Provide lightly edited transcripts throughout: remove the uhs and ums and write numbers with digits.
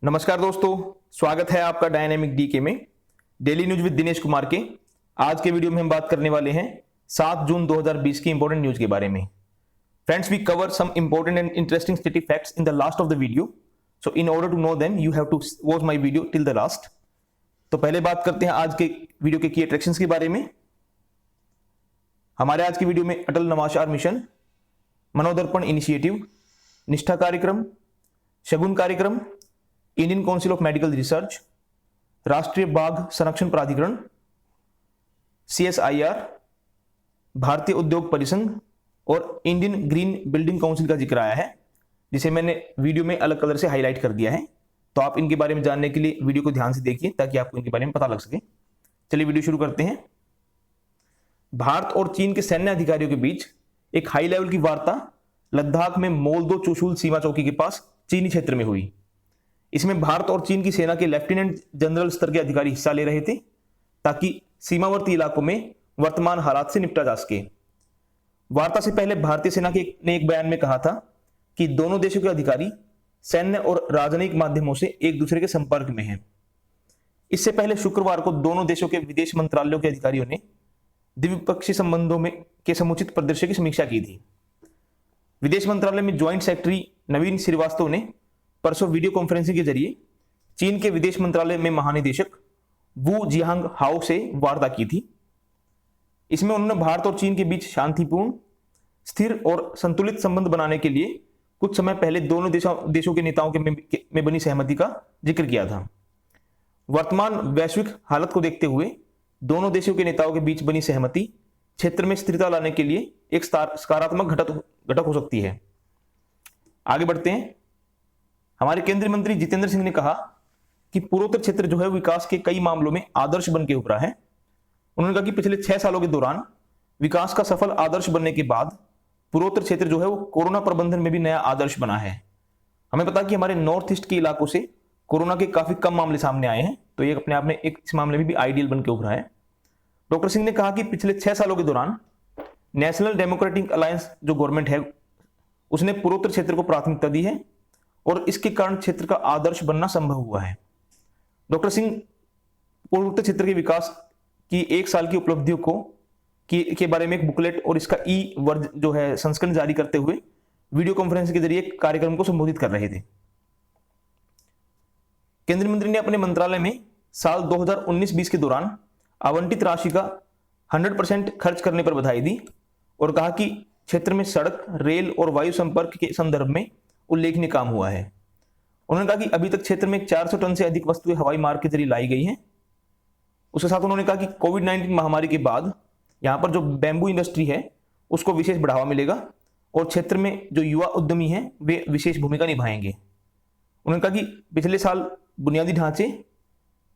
नमस्कार दोस्तों, स्वागत है आपका डायनेमिक डीके में daily news with Dinesh Kumar के। आज के वीडियो में हम बात करने वाले हैं 7 जून 2020 की इंपॉर्टेंट न्यूज के बारे में। Friends, we cover some important and interesting study facts in the last of the video, so in order to know them you have to watch my video till the last. तो पहले बात करते हैं आज के वीडियो के की attractions के बारे में। हमारे आज की वीडियो में अटल नवाचार मिशन, मनोदर्पण इनिशिएटिव, निष्ठा कार्यक्रम, शगुन कार्यक्रम, Indian council of medical research, राष्ट्रीय बाघ संरक्षण प्राधिकरण, CSIR, भारतीय उद्योग परिसंघ और इंडियन ग्रीन बिल्डिंग काउंसिल का जिक्र आया है, जिसे मैंने वीडियो में अलग कलर से हाईलाइट कर दिया है। तो आप इनके बारे में जानने के लिए वीडियो को ध्यान से देखिए ताकि आपको इनके बारे में पता लग सके। चलिए वीडियो शुरू करते हैं। भारत और चीन के सैन्य अधिकारियों के बीच एक हाई लेवल की वार्ता लद्दाख में मोलदो चुशुल सीमा चौकी के पास चीनी क्षेत्र में हुई। इसमें भारत और चीन की सेना के लेफ्टिनेंट जनरल स्तर के अधिकारी हिस्सा ले रहे थे ताकि सीमावर्ती इलाकों में वर्तमान हालात से निपटा जा सके। वार्ता से पहले भारतीय सेना ने एक बयान में कहा था कि दोनों देशों के अधिकारी सैन्य और राजनयिक माध्यमों से एक दूसरे के संपर्क में हैं। इससे पहले शुक्रवार को दोनों देशों के विदेश मंत्रालयों के अधिकारियों ने द्विपक्षीय संबंधों में के समुचित परिदृश्य की समीक्षा की थी। विदेश मंत्रालय में ज्वाइंट सेक्रेटरी नवीन श्रीवास्तव ने परसों वीडियो कॉन्फ्रेंसिंग के जरिए चीन के विदेश मंत्रालय में महानिदेशक वू जियांग हाओ से वार्ता की थी। इसमें उन्होंने भारत और चीन के बीच शांतिपूर्ण, स्थिर और संतुलित संबंध बनाने के लिए कुछ समय पहले दोनों देशों के नेताओं में बनी सहमति का जिक्र किया था। वर्तमान वैश्विक हालत को देखते हुए दोनों देशों के नेताओं के बीच बनी सहमति क्षेत्र में स्थिरता लाने के लिए एक सकारात्मक घटक हो सकती है। आगे बढ़ते हैं। हमारे केंद्रीय मंत्री जितेंद्र सिंह ने कहा कि पूर्वोत्तर क्षेत्र जो है विकास के कई मामलों में आदर्श बन के उभरा है। उन्होंने कहा कि पिछले 6 सालों के दौरान विकास का सफल आदर्श बनने के बाद पूर्वोत्तर क्षेत्र जो है वो कोरोना प्रबंधन में भी नया आदर्श बना है। हमें पता कि हमारे नॉर्थ ईस्ट के इलाकों से कोरोना के काफी कम मामले सामने आए हैं, तो ये अपने आप में एक इस मामले में भी आइडियल बन के उभरा है। डॉक्टर सिंह ने कहा कि पिछले 6 सालों के दौरान नेशनल डेमोक्रेटिक अलायंस जो गवर्नमेंट है उसने पूर्वोत्तर क्षेत्र को प्राथमिकता दी है और इसके कारण क्षेत्र का आदर्श बनना संभव हुआ है। डॉक्टर सिंह पूर्वोत्तर क्षेत्र के विकास की 1 साल की उपलब्धियों के बारे में एक बुकलेट और इसका वर्ज जो है संस्करण जारी करते हुए वीडियो कॉन्फ्रेंस के जरिए कार्यक्रम को संबोधित कर रहे थे। केंद्रीय मंत्री ने अपने मंत्रालय में साल 2019-20 के दौरान आवंटित राशि का 100% खर्च करने पर बधाई दी और कहा कि क्षेत्र में सड़क, रेल और वायु संपर्क के संदर्भ में उल्लेखनीय काम हुआ है। उन्होंने कहा कि अभी तक क्षेत्र में 400 टन से अधिक वस्तुएं हवाई मार्ग के जरिए लाई गई हैं। उसके साथ उन्होंने कहा कि कोविड-19 महामारी के बाद यहाँ पर जो बैम्बू इंडस्ट्री है उसको विशेष बढ़ावा मिलेगा और क्षेत्र में जो युवा उद्यमी हैं वे विशेष भूमिका निभाएंगे। उन्होंने कहा कि पिछले साल बुनियादी ढांचे,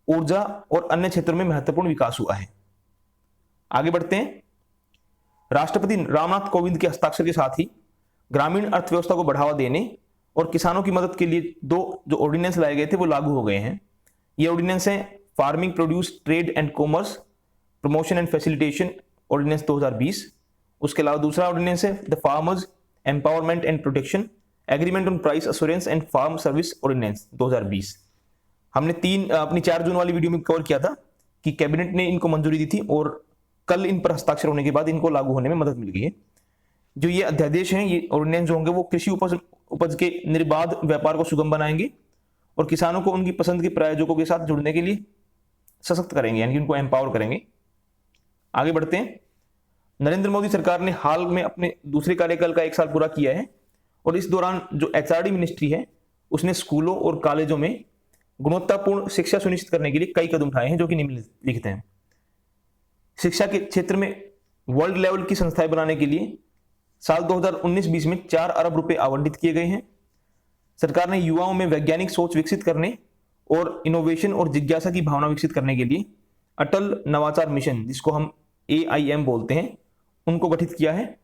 ऊर्जा और अन्य क्षेत्रों में महत्वपूर्ण विकास हुआ है। आगे बढ़ते हैं। राष्ट्रपति रामनाथ कोविंद के हस्ताक्षर के साथ ही ग्रामीण अर्थव्यवस्था को बढ़ावा देने और किसानों की मदद के लिए 2 जो ऑर्डिनेंस लाए गए थे वो लागू हो गए हैं। ये ऑर्डिनेंस हैं farming produce trade and commerce promotion and facilitation ordinance 2020। उसके अलावा दूसरा ऑर्डिनेंस है the farmers empowerment and protection agreement on price assurance and farm service ordinance 2020। हमने अपनी 4 जून वाली वीडियो में कवर किया था कि कैबिनेट ने इनको मंजूरी दी थी और कल इन पर हस्ताक्षर होने के बाद इनको लागू होने में मदद मिल गई है। जो ये अध्यादेश हैं, ये ऑर्डिनेंस जो होंगे वो कृषि उपज के निर्बाध व्यापार को सुगम बनाएंगे और किसानों को उनकी पसंद के प्रायोजकों के साथ जुड़ने के लिए सशक्त करेंगे, यानी कि उनको एम्पावर करेंगे। आगे बढ़ते हैं। नरेंद्र मोदी सरकार ने हाल में अपने दूसरे कार्यकाल का 1 साल पूरा किया है और इस दौरान जो HRD मिनिस्ट्री है उसने स्कूलों और कॉलेजों में गुणवत्तापूर्ण शिक्षा सुनिश्चित करने के लिए कई कदम उठाए हैं जो कि निम्नलिखित हैं। शिक्षा के क्षेत्र में वर्ल्ड लेवल की संस्थाएं बनाने के लिए साल 2019-20 में 4 अरब रुपए आवंटित किए गए हैं। सरकार ने युवाओं में वैज्ञानिक सोच विकसित करने और इनोवेशन और जिज्ञासा की भावना विकसित करने के लिए अटल नवाचार मिशन, जिसको हम AIM बोलते हैं, उनको गठित किया है।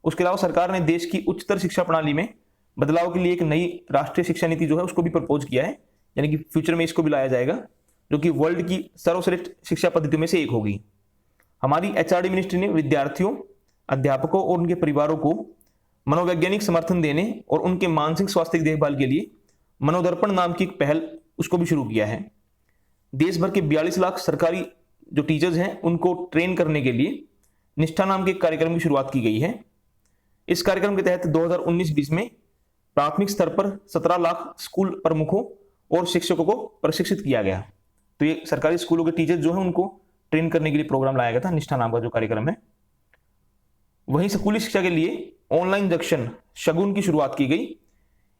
उसके अलावा सरकार ने देश की उच्चतर शिक्षा प्रणाली में बदलाव के लिए एक नई राष्ट्रीय शिक्षा नीति जो है उसको भी प्रपोज किया है, यानी कि फ्यूचर में इसको भी लाया जाएगा, जो कि वर्ल्ड की सर्वश्रेष्ठ शिक्षा पद्धतियों में से एक होगी। हमारी HRD मिनिस्ट्री ने विद्यार्थियों, अध्यापकों और उनके परिवारों को मनोवैज्ञानिक समर्थन देने और उनके मानसिक स्वास्थ्य की देखभाल के लिए मनोदर्पण नाम की एक पहल उसको भी शुरू किया है। देश भर के 42 लाख सरकारी जो टीचर्स हैं उनको ट्रेन करने के लिए निष्ठा नाम के एक कार्यक्रम की शुरुआत की गई है। इस कार्यक्रम के तहत 2019-20 में प्राथमिक स्तर पर 17 लाख स्कूल प्रमुखों और शिक्षकों को प्रशिक्षित किया गया। तो ये सरकारी स्कूलों के टीचर जो हैं उनको ट्रेन करने के लिए प्रोग्राम लाया गया था, निष्ठा नाम का जो कार्यक्रम है। वहीं स्कूली शिक्षा के लिए ऑनलाइन जंक्शन शगुन की शुरुआत की गई।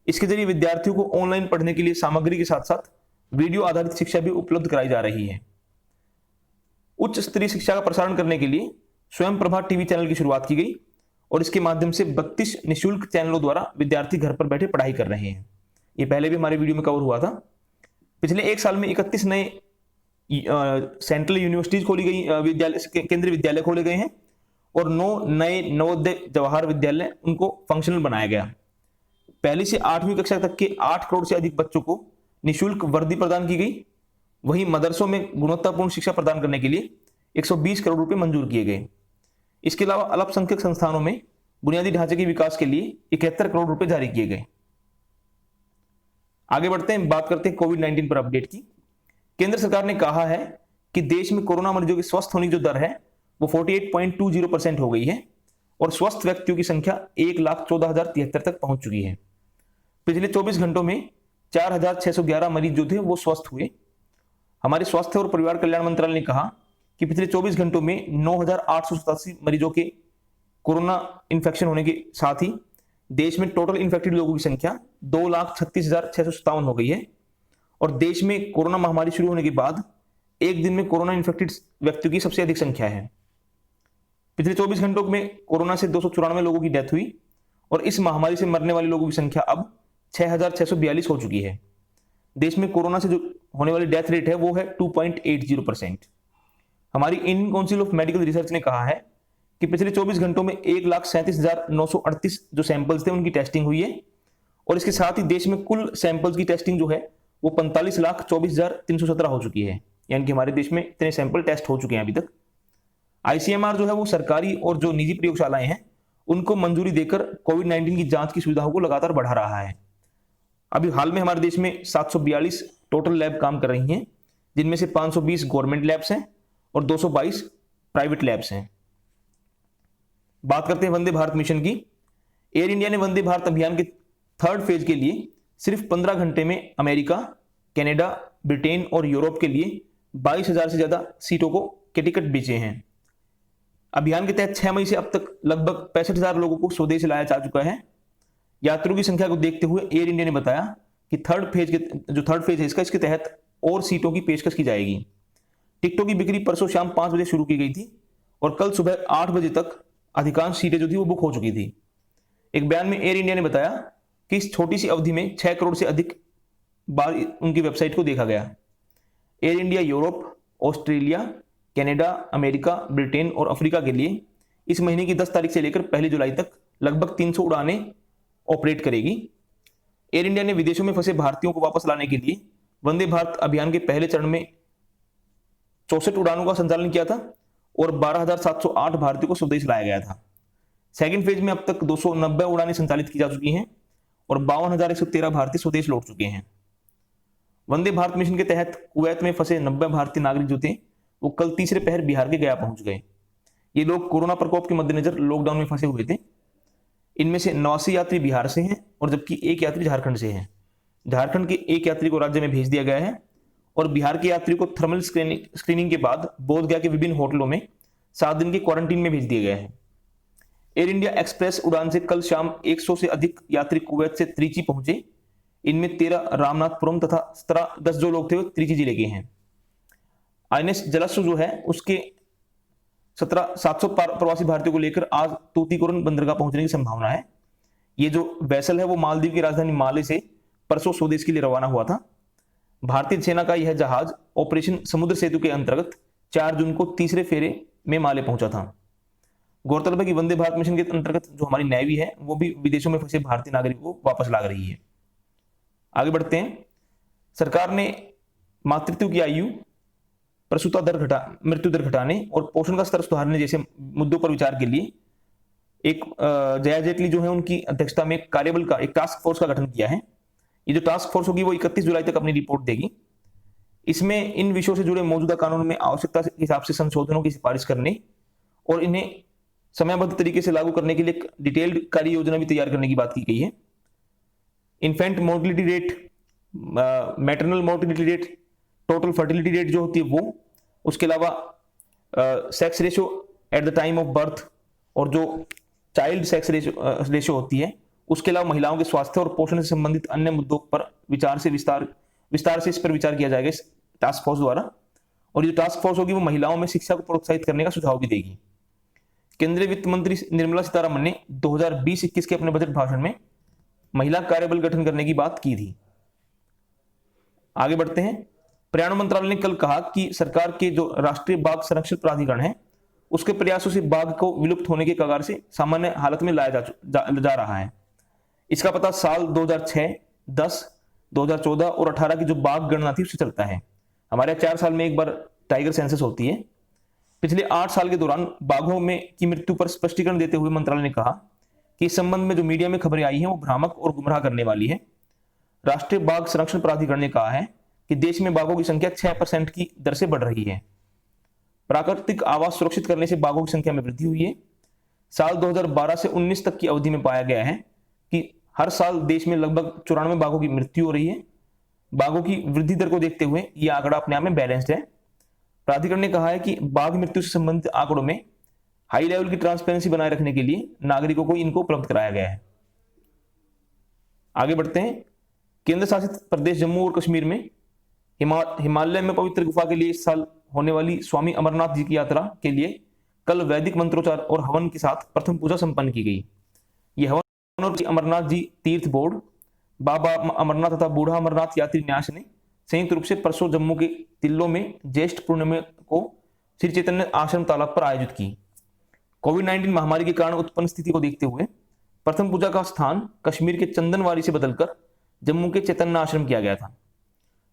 इसके जरिए विद्यार्थियों को ऑनलाइन पढ़ने के लिए सामग्री के साथ साथ वीडियो आधारित शिक्षा भी उपलब्ध कराई जा रही है। उच्च स्तरीय शिक्षा का प्रसारण करने के लिए स्वयं प्रभा टीवी चैनल की शुरुआत की गई और इसके माध्यम से 32 निःशुल्क चैनलों द्वारा विद्यार्थी घर पर बैठे पढ़ाई कर रहे हैं। ये पहले भी हमारे वीडियो में कवर हुआ था। पिछले एक साल में 31 नए सेंट्रल यूनिवर्सिटीज खोली गई, केंद्रीय विद्यालय खोले गए हैं और 9 नए नवोदय जवाहर विद्यालय उनको फंक्शनल बनाया गया। पहली से 8वीं कक्षा तक के 8 करोड़ से अधिक बच्चों को निःशुल्क वर्दी प्रदान की गई। वहीं मदरसों में गुणवत्तापूर्ण शिक्षा प्रदान करने के लिए 120 करोड़ रुपए मंजूर किए गए। इसके अलावा अल्पसंख्यक संस्थानों में बुनियादी ढांचे के विकास के लिए 71 करोड़ रुपए जारी किए गए। आगे बढ़ते हैं, बात करते हैं कोविड-19 पर अपडेट की। केंद्र सरकार ने कहा है कि देश में कोरोना मरीजों के स्वस्थ होने की जो दर है वो 48.20% हो गई है और स्वस्थ व्यक्तियों की संख्या 1,14,073 तक पहुंच चुकी है। पिछले 24 घंटों में 4,611 मरीज जो थे वो स्वस्थ हुए। हमारे स्वास्थ्य और परिवार कल्याण मंत्रालय ने कहा कि पिछले 24 घंटों में 9,887 मरीजों के कोरोना इन्फेक्शन होने के साथ ही देश में टोटल इन्फेक्टेड लोगों की संख्या 2,36,657 हो गई है और देश में कोरोना महामारी शुरू होने के बाद एक दिन में कोरोना इन्फेक्टेड व्यक्तियों की सबसे अधिक संख्या है। पिछले 24 घंटों में कोरोना से 294 लोगों की डेथ हुई और इस महामारी से मरने वाले लोगों की संख्या अब 6,642 हो चुकी है। देश में कोरोना से जो होने वाली डेथ रेट है वो है 2.80%। हमारी Indian council of medical research ने कहा है कि पिछले 24 घंटों में 1,37,938 जो सैंपल्स थे उनकी टेस्टिंग हुई है और इसके साथ ही देश में कुल सैंपल्स की टेस्टिंग जो है वो 45,24,317 हो चुकी है। यानी कि हमारे देश में इतने सैंपल टेस्ट हो चुके हैं अभी तक। आईसीएमआर जो है वो सरकारी और जो निजी प्रयोगशालाएं हैं उनको मंजूरी देकर कोविड-19 की जांच की सुविधाओं को लगातार बढ़ा रहा है। अभी हाल में हमारे देश में 742 टोटल लैब काम कर रही हैं, जिनमें से 520 गवर्नमेंट लैब्स हैं और 222 प्राइवेट लैब्स हैं। बात करते हैं वंदे भारत मिशन की। एयर इंडिया ने वंदे भारत अभियान के 3rd फेज के लिए सिर्फ 15 घंटे में अमेरिका, कनाडा, ब्रिटेन और यूरोप के लिए 22,000 से ज्यादा सीटों के टिकट बेचे हैं। अभियान के तहत 6 मई से अब तक लगभग 65,000 लोगों को स्वदेश लाया जा चुका है। यात्रियों की संख्या को देखते हुए एयर इंडिया ने बताया कि थर्ड फेज है इसके तहत और सीटों की पेशकश की जाएगी। टिकटों की बिक्री परसों शाम 5 बजे शुरू की गई थी और कल सुबह 8 बजे तक अधिकांश सीटें जो थी वो बुक हो चुकी थी। एक बयान में एयर इंडिया ने बताया कि इस छोटी सी अवधि में 6 करोड़ से अधिक बार उनकी वेबसाइट को देखा गया। Air India Europe, Australia, Canada, America, Britain और अफ्रीका के लिए इस महीने की 10 तारीख से लेकर 1 जुलाई तक लगभग 300 उड़ानें ऑपरेट करेगी। एयर इंडिया ने विदेशों में फंसे भारतीयों को वापस लाने के लिए वंदे भारत अभियान के पहले चरण में 64 उड़ानों का संचालन किया था और 12,708 भारतीयों को स्वदेश लाया गया था। सेकंड फेज में अब तक 290 उड़ानें संचालित की जा चुकी हैं और 52,113 भारतीय स्वदेश लौट चुके हैं। वंदे भारत मिशन के तहत कुवैत में फंसे 90 भारतीय नागरिक जो थे वो कल तीसरे पहर बिहार के गया पहुंच गए। ये लोग कोरोना प्रकोप के मद्देनजर लॉकडाउन में फंसे हुए थे। इनमें से 89 यात्री बिहार से हैं और जबकि एक यात्री झारखंड से है। झारखंड के एक यात्री को राज्य में भेज दिया गया है और बिहार के यात्री को थर्मल स्क्रीनिंग के बाद बोधगया के विभिन्न होटलों में 7 दिन के क्वारंटीन में भेज दिया गया है। एयर इंडिया एक्सप्रेस उड़ान से कल शाम 100 से अधिक यात्री कुवैत से त्रिची पहुंचे। इनमें 13 रामनाथपुरम तथा 10 जो लोग थे वो त्रिची जिले के हैं। आईएनएस जलाश्व जो है उसके 700 प्रवासी भारतीयों को लेकर आज तूतीकोरन बंदरगाह पहुंचने की संभावना है। ये जो वेसल है वो मालदीव की राजधानी माले से परसों स्वदेश के लिए रवाना हुआ था। भारतीय सेना का यह जहाज ऑपरेशन समुद्र सेतु के अंतर्गत 4 जून को तीसरे फेरे में माले पहुंचा था। गौरतलब है कि वंदे भारत मिशन के अंतर्गत जो हमारी नेवी है वो भी विदेशों में फंसे भारतीय नागरिकों को वापस ला रही है। आगे बढ़ते हैं। सरकार ने मातृत्व की आयु, प्रसूता दर मृत्यु दर घटाने और पोषण का स्तर सुधारने जैसे मुद्दों पर विचार के लिए एक जया जेटली जो है उनकी अध्यक्षता में एक कार्यबल का, एक टास्क फोर्स का गठन किया है। ये जो टास्क फोर्स होगी वो 31 जुलाई तक अपनी रिपोर्ट देगी। इसमें इन विषयों से जुड़े मौजूदा कानून में आवश्यकता के हिसाब से संशोधनों की सिफारिश करने और इन्हें समयबद्ध तरीके से लागू करने के लिए एक डिटेल्ड कार्य योजना भी तैयार करने की बात की गई है। Infant mortality rate, maternal mortality rate, total fertility rate जो होती है वो, उसके अलावा sex ratio at the time of birth और जो चाइल्ड सेक्स रेशियो होती है, उसके अलावा महिलाओं के स्वास्थ्य और पोषण से संबंधित अन्य मुद्दों पर विस्तार से इस पर विचार किया जाएगा इस टास्क फोर्स द्वारा। और ये टास्क फोर्स होगी वो महिलाओं में शिक्षा को प्रोत्साहित करने का सुझाव भी देगी। केंद्रीय वित्त मंत्री निर्मला सीतारमण ने 2020-21 के अपने बजट भाषण में महिला कार्यबल गठन करने की बात की थी। आगे बढ़ते हैं। पर्यावरण मंत्रालय ने कल कहा कि सरकार के जो राष्ट्रीय बाघ संरक्षण प्राधिकरण है उसके प्रयासों से बाघ को विलुप्त होने के कगार से सामान्य हालत में लाया जा रहा है। इसका पता साल 2006, 10, 2014 और 18 की जो बाघ गणना थी उससे चलता है। हमारे 4 साल में एक बार टाइगर सेंसस होती है। पिछले 8 साल के दौरान बाघों में की मृत्यु पर स्पष्टीकरण देते हुए मंत्रालय ने कहा कि इस संबंध में जो मीडिया में खबरें आई हैं वो भ्रामक और गुमराह करने वाली है। राष्ट्रीय बाघ संरक्षण प्राधिकरण ने कहा है कि देश में बाघों की संख्या 6% की दर से बढ़ रही है। प्राकृतिक आवास सुरक्षित करने से बाघों की संख्या में वृद्धि हुई है। साल 2012 से 19 तक की अवधि में पाया गया है कि हर साल देश में लगभग 94 बाघों की मृत्यु हो रही है। बाघों की वृद्धि दर को देखते हुए यह आंकड़ा अपने आप में बैलेंस्ड है। प्राधिकरण ने कहा है कि बाघ मृत्यु से संबंधित आंकड़ों में हाई लेवल की ट्रांसपेरेंसी बनाए रखने के लिए नागरिकों को इनको उपलब्ध कराया गया है। आगे बढ़ते हैं। केंद्र शासित प्रदेश जम्मू और कश्मीर में हिमालय में पवित्र गुफा के लिए इस साल होने वाली स्वामी अमरनाथ जी की यात्रा के लिए कल वैदिक मंत्रोच्चार और हवन के साथ प्रथम पूजा संपन्न की गई। यह हवन और अमरनाथ जी तीर्थ बोर्ड, बाबा अमरनाथ तथा बूढ़ा अमरनाथ यात्री न्यास ने संयुक्त रूप से परसों जम्मू के तिल्लो में ज्येष्ठ पूर्णिमा को श्री चैतन्य आश्रम तालाब पर आयोजित की। कोविड-19 महामारी के कारण उत्पन्न स्थिति को देखते हुए प्रथम पूजा का स्थान कश्मीर के चंदनवारी से बदलकर जम्मू के चैतन्य आश्रम किया गया था।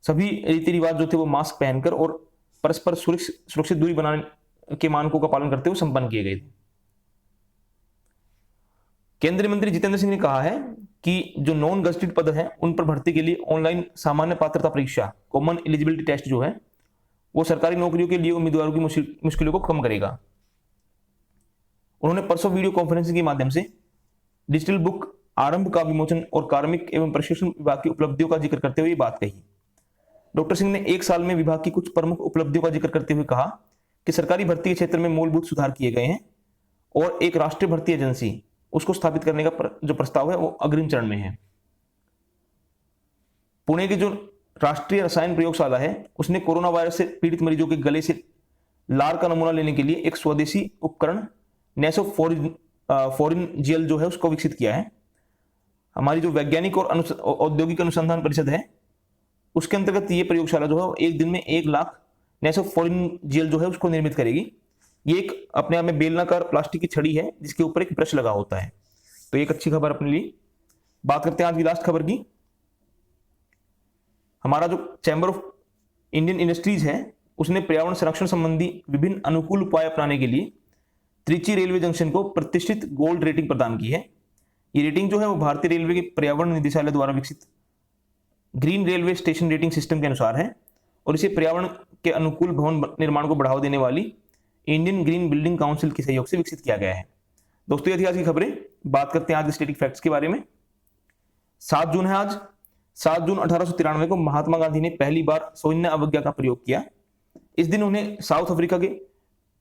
सभी रीति रिवाज जो थे वो मास्क पहनकर और परस्पर सुरक्षित दूरी बनाने के मानकों का पालन करते हुए संपन्न किए गए थे। केंद्रीय मंत्री जितेंद्र सिंह ने कहा है कि जो नॉन गजेटेड पद हैं उन पर भर्ती के लिए ऑनलाइन सामान्य पात्रता परीक्षा कॉमन एलिजिबिलिटी टेस्ट जो है वो सरकारी नौकरियों के लिए उम्मीदवारों की मुश्किलों को कम करेगा। उन्होंने परसों वीडियो कॉन्फ्रेंसिंग के माध्यम से डिजिटल बुक आरंभ का विमोचन और कार्मिक एवं प्रशिक्षण विभाग की उपलब्धियों का जिक्र करते हुए बात कही। डॉक्टर सिंह ने 1 साल में विभाग की कुछ प्रमुख उपलब्धियों का जिक्र करते हुए कहा कि सरकारी भर्ती के क्षेत्र में मूलभूत सुधार किए गए हैं और एक राष्ट्रीय भर्ती एजेंसी उसको स्थापित करने का जो प्रस्ताव है वो अग्रिम चरण में है। पुणे की जो राष्ट्रीय रसायन प्रयोगशाला है उसने कोरोना वायरस से पीड़ित मरीजों के गले से लार का नमूना लेने के लिए एक स्वदेशी उपकरण नेसोफोरिन जेल जो है उसको विकसित किया है। हमारी जो वैज्ञानिक और औद्योगिक अनुसंधान परिषद है उसके अंतर्गत ये प्रयोगशाला जो है एक दिन में 1 लाख नेसोफोरिन जेल जो है उसको निर्मित करेगी। ये एक अपने आप में बेलनाकार प्लास्टिक की छड़ी है जिसके ऊपर एक ब्रश लगा होता है। तो एक अच्छी खबर अपने लिए। बात करते हैं आज की लास्ट खबर की। हमारा जो चैंबर ऑफ इंडियन इंडस्ट्रीज है उसने पर्यावरण संरक्षण संबंधी विभिन्न अनुकूल उपाय अपनाने के लिए त्रिची रेलवे जंक्शन को प्रतिष्ठित गोल्ड रेटिंग प्रदान की है। ये रेटिंग जो है वो भारतीय रेलवे के पर्यावरण निदेशालय द्वारा विकसित green railway station rating system के अनुसार है और इसे पर्यावरण के अनुकूल भवन निर्माण को बढ़ावा देने वाली इंडियन ग्रीन बिल्डिंग काउंसिल के सहयोग से विकसित किया गया है। दोस्तों ये थी आज की खबरें। बात करते हैं आज स्टैटिक फैक्ट्स के बारे में। 7 जून है आज। 7 जून 1893 को महात्मा गांधी ने पहली बार सौजन्य अवज्ञा का प्रयोग किया। इस दिन उन्हें साउथ अफ्रीका के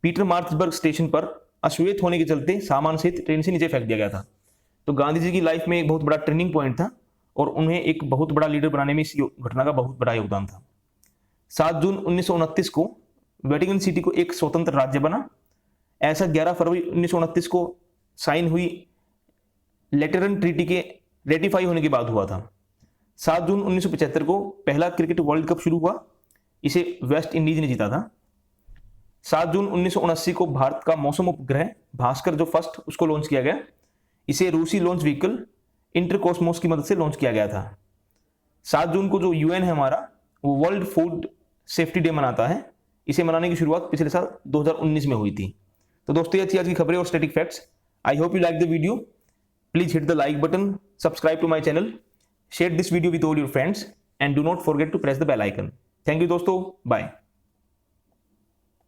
पीटर मार्टिसबर्ग स्टेशन पर अश्वेत होने के चलते सामान सहित ट्रेन से नीचे फेंक दिया गया था। तो गांधी जी की लाइफ में एक बहुत बड़ा टर्निंग पॉइंट था और उन्हें एक बहुत बड़ा लीडर बनाने में इस घटना का बहुत बड़ा योगदान था। 7 जून 1929 को वेटिकन सिटी को एक स्वतंत्र राज्य बना। ऐसा 11 फरवरी 1929 को साइन हुई लेटरन ट्रीटी के रेटिफाई होने के बाद हुआ था। 7 जून 1975 को पहला क्रिकेट वर्ल्ड कप शुरू हुआ। इसे वेस्ट इंडीज ने जीता था। 7 जून 1979 को भारत का मौसम उपग्रह भास्कर जो फर्स्ट उसको लॉन्च किया गया। इसे रूसी लॉन्च व्हीकल इंटरकॉस्मोस की मदद से लॉन्च किया गया था। 7 जून को जो यूएन है हमारा वो वर्ल्ड फूड सेफ्टी डे मनाता है। इसे मनाने की शुरुआत पिछले साल 2019 में हुई थी। तो दोस्तों ये थी आज की खबरें और static facts. I hope you like the video. Please hit the like button, subscribe to my channel share this video with all your friends and do not forget to press the bell icon. Thank you दोस्तों, bye.